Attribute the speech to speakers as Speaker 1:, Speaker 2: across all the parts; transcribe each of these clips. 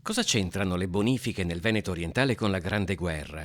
Speaker 1: Cosa c'entrano le bonifiche nel Veneto orientale con la Grande Guerra?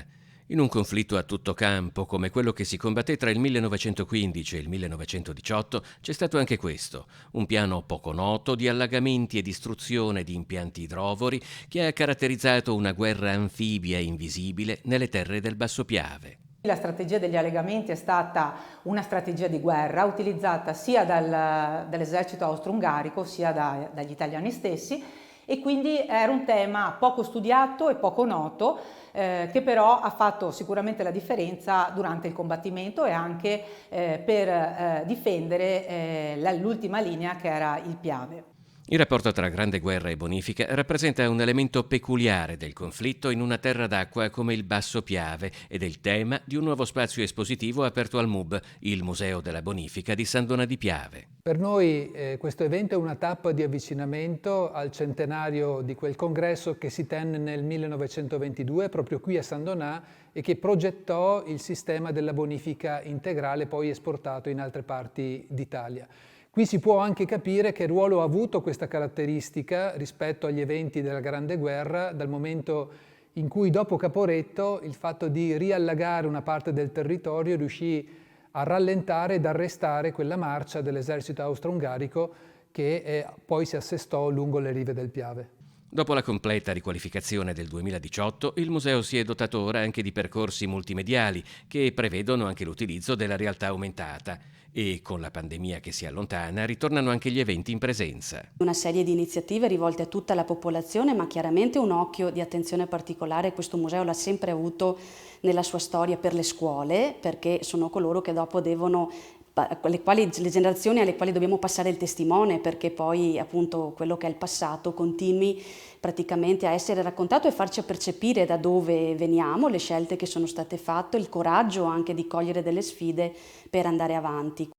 Speaker 1: In un conflitto a tutto campo come quello che si combatté tra il 1915 e il 1918 c'è stato anche questo, un piano poco noto di allagamenti e distruzione di impianti idrovori che ha caratterizzato una guerra anfibia e invisibile nelle terre del Basso Piave.
Speaker 2: La strategia degli allegamenti è stata una strategia di guerra utilizzata sia dall'esercito austro-ungarico sia dagli italiani stessi, e quindi era un tema poco studiato e poco noto, che però ha fatto sicuramente la differenza durante il combattimento e anche per difendere l'ultima linea, che era il Piave.
Speaker 1: Il rapporto tra Grande Guerra e bonifica rappresenta un elemento peculiare del conflitto in una terra d'acqua come il Basso Piave ed è il tema di un nuovo spazio espositivo aperto al MUB, il Museo della Bonifica di San Donà di Piave.
Speaker 3: Per noi questo evento è una tappa di avvicinamento al centenario di quel congresso che si tenne nel 1922 proprio qui a San Donà e che progettò il sistema della bonifica integrale poi esportato in altre parti d'Italia. Qui si può anche capire che ruolo ha avuto questa caratteristica rispetto agli eventi della Grande Guerra, dal momento in cui dopo Caporetto il fatto di riallagare una parte del territorio riuscì a rallentare ed arrestare quella marcia dell'esercito austro-ungarico che poi si assestò lungo le rive del Piave.
Speaker 1: Dopo la completa riqualificazione del 2018, il museo si è dotato ora anche di percorsi multimediali che prevedono anche l'utilizzo della realtà aumentata e con la pandemia che si allontana ritornano anche gli eventi in presenza.
Speaker 4: Una serie di iniziative rivolte a tutta la popolazione, ma chiaramente un occhio di attenzione particolare questo museo l'ha sempre avuto nella sua storia per le scuole, perché sono coloro che dopo devono le generazioni alle quali dobbiamo passare il testimone, perché poi appunto quello che è il passato continui praticamente a essere raccontato e farci percepire da dove veniamo, le scelte che sono state fatte, il coraggio anche di cogliere delle sfide per andare avanti.